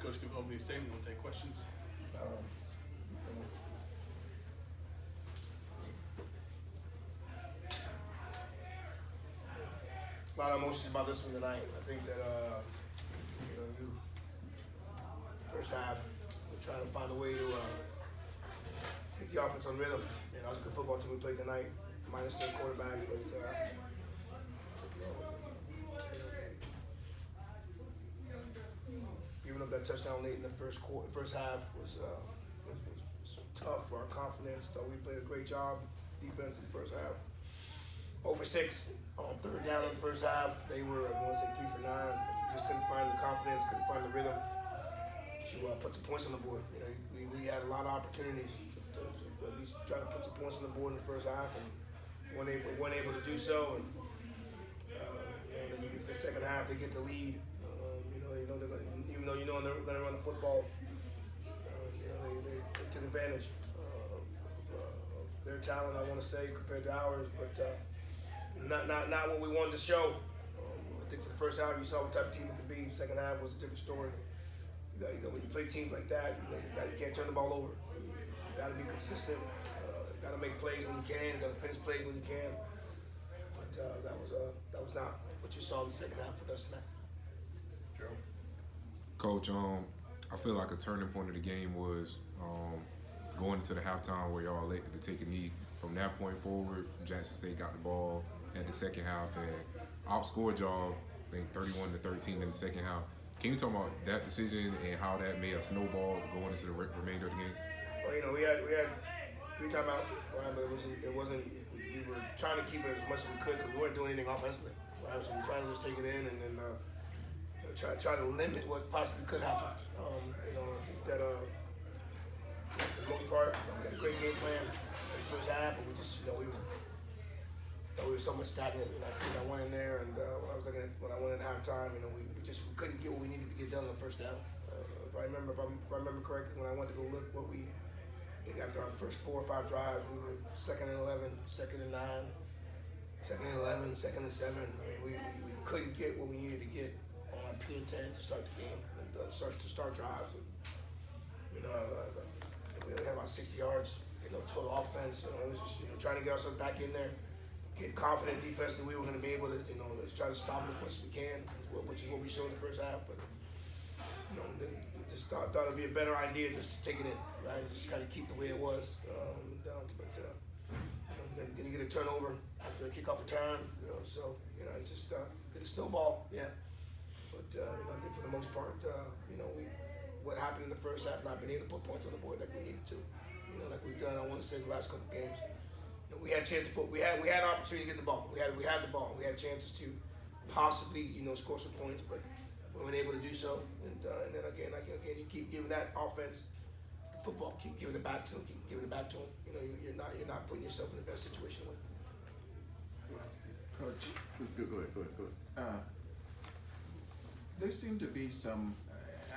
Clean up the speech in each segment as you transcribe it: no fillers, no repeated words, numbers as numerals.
Coach give opening statement. You want to take questions? A lot of emotions about this one tonight. I think that you first half we're trying to find a way to get the offense on rhythm. You know, it was a good football team we played tonight, minus their quarterback, but giving up that touchdown late in the first half was tough for our confidence. Thought we played a great job defense in the first half. 0 for 6 on third down in the first half. They were, I want to say 3 for 9, but we just couldn't find the confidence, couldn't find the rhythm to put some points on the board. You know, we had a lot of opportunities to at least try to put some points on the board in the first half, and weren't able to do so. And then you get to the second half, they get the lead. They're going, even though they're going to run the football. They took advantage of their talent, I want to say, compared to ours, but not what we wanted to show. I think for the first half, you saw what type of team it could be. Second half was a different story. When you play teams like that, you can't turn the ball over. You got to be consistent. You got to make plays when you can. You got to finish plays when you can. But that was not what you saw in the second half with us tonight. Joe? Coach, I feel like a turning point of the game was going into the halftime where y'all elected to take a knee. From that point forward, Jackson State got the ball at the second half and outscored y'all, I think 31-13 in the second half. Can you talk about that decision and how that made a snowball going into the remainder of the game? Well, we had 3 timeouts, right? But it wasn't. We were trying to keep it as much as we could because we weren't doing anything offensively, right? So we were trying to just take it in and then try to limit what possibly could happen. I think that for the most part, we had a great game plan in the first half, but we just, we were so much stagnant. I think I went in there, and when I went in halftime, we couldn't get what we needed to get done on the first down. If I remember correctly, when I went to go look what I think after our first 4 or 5 drives, we were 2nd and 11, 2nd and 9, 2nd and 11, 2nd and 7. We couldn't get what we needed to get on our P and 10 to start the game and start drives. We had about 60 yards, total offense. It was just trying to get ourselves back in there, get confident defensively. We were going to be able to try to stop them as much as we can, which is what we showed in the first half. But then just thought it'd be a better idea just to take it in, right, and just kind of keep the way it was. Then you get a turnover after a kickoff return. It's just did a snowball, yeah. But I think for the most part, what happened in the first half, not being able to put points on the board like we needed to, like we've done. I want to say the last couple of games, we had a chance to we had opportunity to get the ball. We had the ball. We had chances to possibly score some points, but we weren't able to do so. And then again, you keep giving that offense the football, keep giving it back to them, You're not putting yourself in the best situation with. Coach, go ahead. There seemed to be some,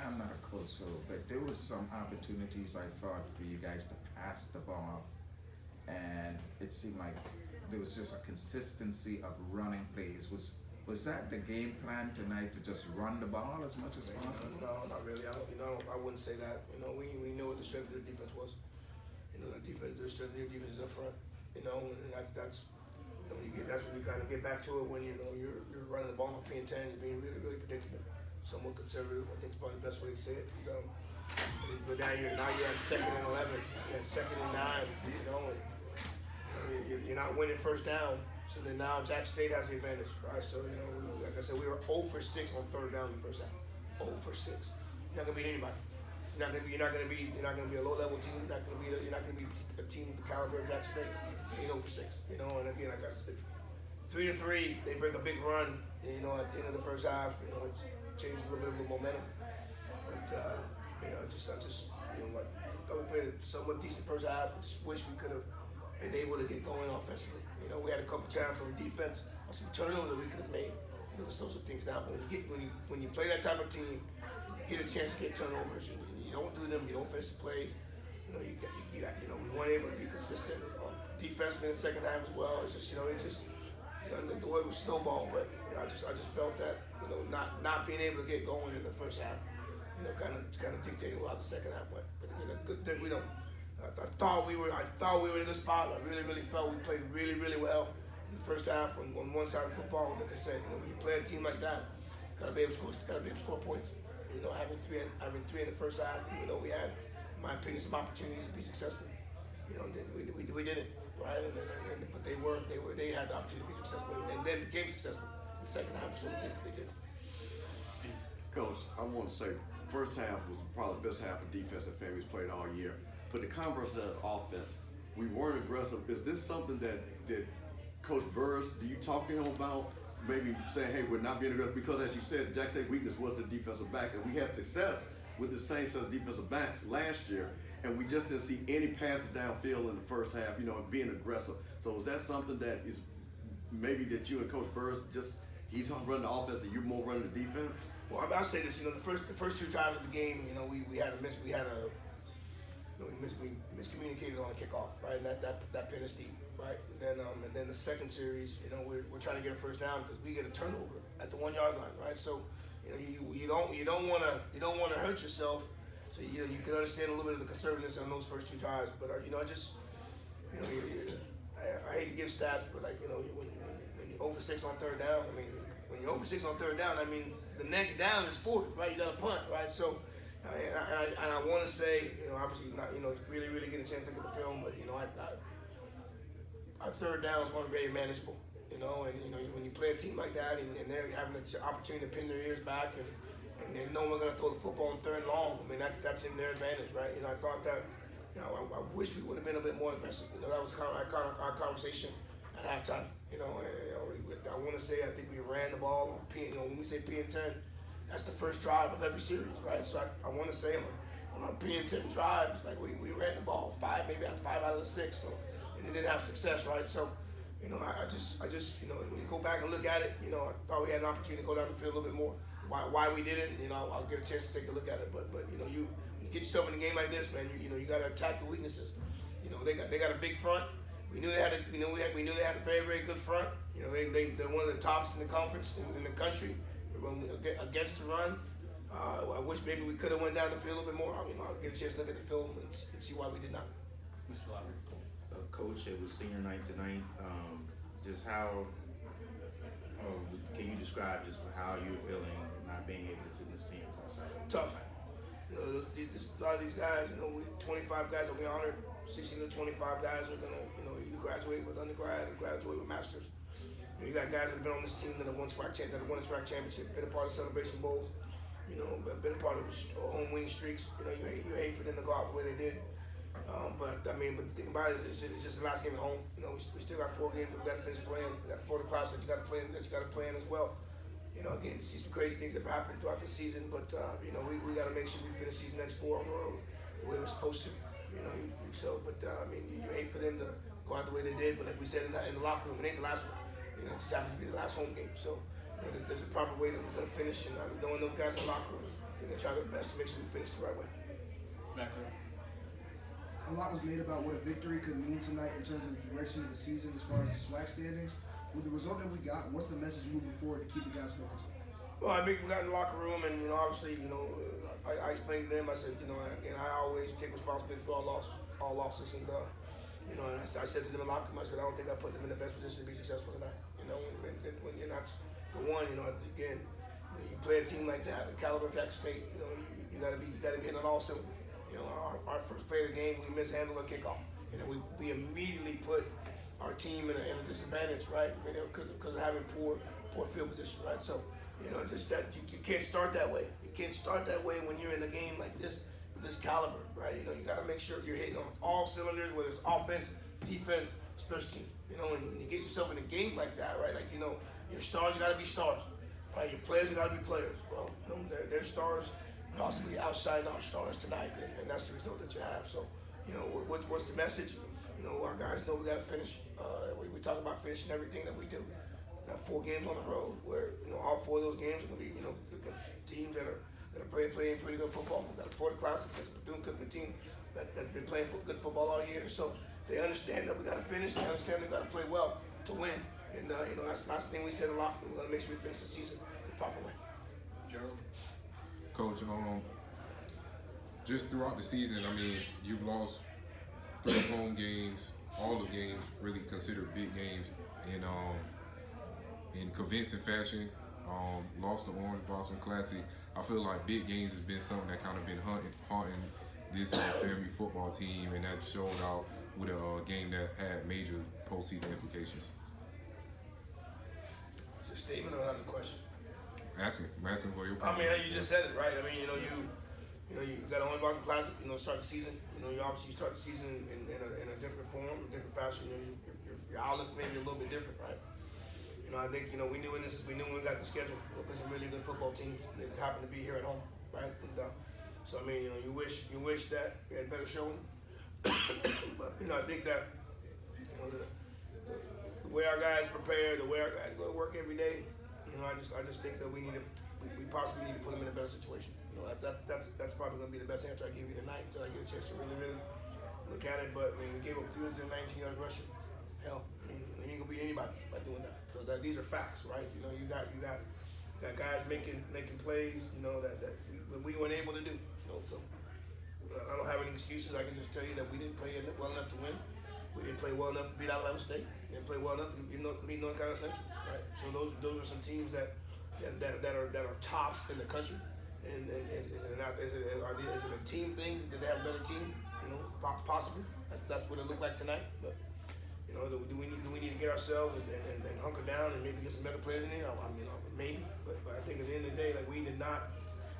I'm not a closer, but there was some opportunities I thought for you guys to pass the ball, and it seemed like there was just a consistency of running plays. Was that the game plan tonight, to just run the ball as much as possible? No, not really. I wouldn't say that. We knew what the strength of their defense was. The strength of their defense is up front. And that's when you kind of get back to it when you're running the ball on P and 10. You're being really, really predictable, somewhat conservative. I think is probably the best way to say it. But now you're at 2nd and 11, you're at 2nd and 9. And you're not winning first down. So then now Jackson State has the advantage, right? So like I said, we were 0 for 6 on third down in the first half. 0 for 6. You're not gonna beat anybody. You're not gonna be a low-level team. You're not gonna be a team of the caliber of Jackson State. Being 0 for 6. And again, like I said, 3-3, they break a big run. At the end of the first half, it changes a little bit of the momentum. But I just thought we played a somewhat decent first half. I just wish we could have been able to get going offensively. We had a couple times on defense, on some turnovers that we could have made. Just those are things down. But when you play that type of team, and you get a chance to get turnovers, and you don't do them, you don't finish the plays. We weren't able to be consistent on defense in the second half as well. It's just the way it was snowball. But I just felt that not being able to get going in the first half, kind of dictated how the second half went. But good that we don't. I thought we were in a good spot. I really felt we played really well in the first half on one side of football. Like I said, when you play a team like that, gotta be able to score points. Having three in the first half, even though we had, in my opinion, some opportunities to be successful. We didn't, right? But they had the opportunity to be successful, and then became successful in the second half for some things that they did. Coach, I want to say first half was probably the best half of defense that FAMU's played all year. But the converse of offense, we weren't aggressive. Is this something that Coach Burris, do you talk to him about? Maybe saying, hey, we're not being aggressive, because as you said, Jack State's weakness was the defensive back, and we had success with the same set of defensive backs last year, and we just didn't see any passes downfield in the first half, and being aggressive. So is that something that is maybe that you and Coach Burris he's running the offense and you're more running the defense? Well, I'll say this. The first two drives of the game, we miscommunicated on a kickoff, right? And that pin us deep, right? And then the second series, we're trying to get a first down because we get a turnover at the 1 yard line, right? So, you don't want to hurt yourself. So you can understand a little bit of the conservativeness on those first two drives, but I hate to give stats, but when you're over 6 on third down, when you're over 6 on third down, that means the next down is fourth, right? You got to punt, right? So. I want to say, obviously not, really get a chance to look at the film, but our third downs weren't very manageable, and when you play a team like that and they're having the opportunity to pin their ears back and no one's gonna throw the football on third and long, that's in their advantage, right? I thought that, I wish we would have been a bit more aggressive. That was kind of our conversation at halftime. I want to say I think we ran the ball. When we say P and 10. That's the first drive of every series, right? So I want to say on our P and 10 drives, we ran the ball five out of the 6, so, and they didn't have success, right? So, I just when you go back and look at it, I thought we had an opportunity to go down the field a little bit more. Why we didn't, I'll get a chance to take a look at it. But when you get yourself in a game like this, man, you got to attack the weaknesses. They got a big front. We knew they had a very good front. They're one of the tops in the conference in the country. Against the run, I wish maybe we could have went down the field a little bit more. I'll get a chance to look at the film and see why we did not. Mr. Lowry. Coach, it was senior night tonight. Just how can you describe just how you're feeling not being able to sit in the senior class? Tough. A lot of these guys, 25 guys that we honored, 16 to 25 guys are gonna, either graduate with undergrad or graduate with masters. You got guys that have been on this team that have won a track championship, been a part of Celebration Bowls, been a part of home winning streaks. You hate for them to go out the way they did. But the thing about it is it's just the last game at home. We still got 4 games that we got to finish playing. We got the Florida Class that you got to play in as well. Again, see some crazy things that have happened throughout the season, but we got to make sure we finish these next 4 on the road the way we're supposed to. You hate for them to go out the way they did, but like we said in the locker room, it ain't the last one. It just happens to be the last home game. So there's a proper way that we're going to finish, and knowing those guys in the locker room, they're going to try their best to make sure we finish the right way. Back there. A lot was made about what a victory could mean tonight in terms of the direction of the season as far as the SWAC standings. With the result that we got, what's the message moving forward to keep the guys focused? Well, we got in the locker room, and obviously, I explained to them. I said, again, I always take responsibility for all losses, and and I said to them in the locker room, I said, I don't think I put them in the best position to be successful tonight. When you're not, for one, again, you play a team like that, the caliber of Jackson State, you gotta be hitting on all cylinders. Our first play of the game, we mishandled a kickoff, we immediately put our team in a disadvantage, right? Because of having poor field position, right? So, just that you can't start that way. You can't start that way when you're in a game like this caliber, right? You got to make sure you're hitting on all cylinders, whether it's offense, defense, special team. And you get yourself in a game like that, right? Your stars got to be stars, right? Your players got to be players. Well, their stars possibly outshining our stars tonight, and that's the result that you have. So, what's the message? Our guys know we got to finish. We talk about finishing everything that we do. Got 4 games on the road where all 4 of those games are going to be against teams that are playing pretty good football. We got a Florida Classic against a Bethune-Cookman team that's been playing good football all year. So they understand that we got to finish. They understand we got to play well to win. And that's the last thing we said a lot. We're going to make sure we finish the season the proper way. Gerald. Coach, just throughout the season, I mean, you've lost 3 home games, all the games really considered big games in convincing fashion. Lost the Orange Blossom Classic. I feel like big games has been something that kind of been haunting this FAMU football team, and that showed out with a game that had major postseason implications. It's a statement or that's a question? I'm asking for your I opinion. mean, you just said it, right? I mean, you got an Orange Blossom Classic. Start the season. You obviously start the season in a different form, a different fashion. Your outlook's maybe a little bit different, right? I think we knew when we got the schedule. We'll play some really good football teams. They just happen to be here at home, right? And so I mean, you wish that we had better showing. But I think that the way our guys prepare, the way our guys go to work every day. I just think that we possibly need to put them in a better situation. That's probably going to be the best answer I give you tonight until I get a chance to really look at it. But I mean, we gave up 319 yards rushing. Hell, I mean, you ain't gonna beat anybody by doing that. So these are facts, right? You got guys making plays. That we weren't able to do. So I don't have any excuses. I can just tell you that we didn't play well enough to win. We didn't play well enough to beat Alabama State. Didn't play well enough to beat North Carolina Central, right? So those are some teams that are tops in the country. And is it a team thing? Did they have a better team? Possibly. That's what it looked like tonight. But do we need to get ourselves and hunker down and maybe get some better players in there? I mean, maybe. But I think at the end of the day, like, we did not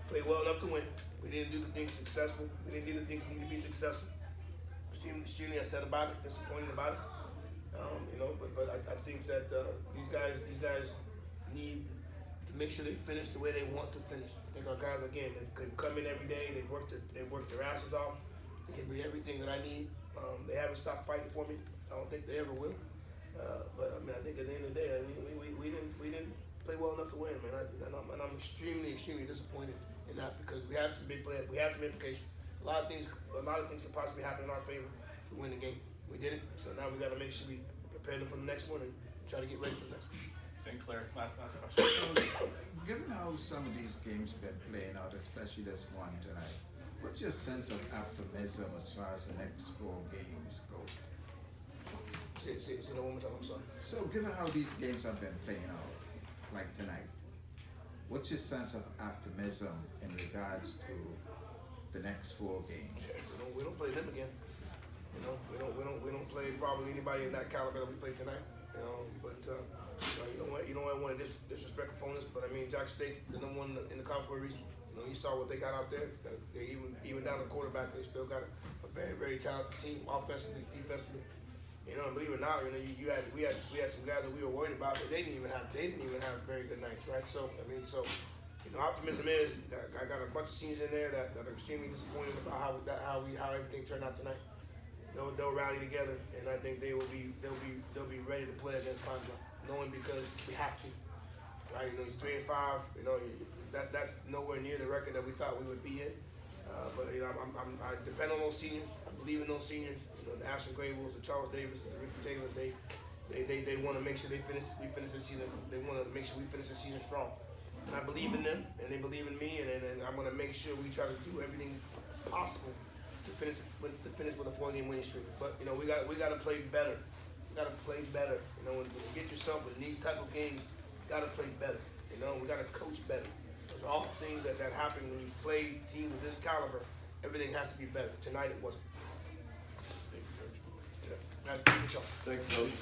play well enough to win. We didn't do the things successful. We didn't do the things that need to be successful. Extremely upset about it, disappointed about it. But I think that these guys need to make sure they finish the way they want to finish. I think our guys, again, they've come in every day. They've worked their asses off. They give me everything that I need. They haven't stopped fighting for me. I don't think they ever will. But I mean, I think at the end of the day, I mean, we didn't play well enough to win, man. And I'm extremely disappointed in that because we had some big play. We had some implications. A lot of things could possibly happen in our favor if we win the game. We did it. So now we got to make sure we prepare them for the next one and try to get ready for the next one. Sinclair, last question. Given how some of these games have been playing out, especially this one tonight, what's your sense of optimism as far as the next 4 games go? Say that one more time, I'm sorry. So given how these games have been playing out, like tonight, what's your sense of optimism in regards to the next 4 games? We don't play them again. We don't play probably anybody in that caliber that we played tonight. But you don't want to disrespect opponents. But I mean, Jack State's the number 1 in the conference for a reason. You saw what they got out there. They even down to quarterback, they still got a very, very talented team, offensively, defensively. And believe it or not, we had some guys that we were worried about, but they didn't even have very good nights, right? So I mean, optimism is I got a bunch of seniors in there that are extremely disappointed about how everything turned out tonight. They'll rally together, and I think they'll be ready to play against Pine Bluff, knowing because we have to, right? You're 3-5. That's nowhere near the record that we thought we would be in. But I depend on those seniors. I believe in those seniors. The Ashton Graybulls, the Charles Davis, the Ricky Taylors. They want to make sure we finish the season. They want to make sure we finish the season strong. And I believe in them, and they believe in me. And I'm going to make sure we try to do everything possible to finish with a 4-game winning streak. But we got to play better. We got to play better. When you get yourself in these type of games, you got to play better. We got to coach better. Those are all things that happen when you play teams of this caliber. Everything has to be better. Tonight it wasn't. Thank you, Coach. Yeah. Appreciate y'all. Thank you, Coach.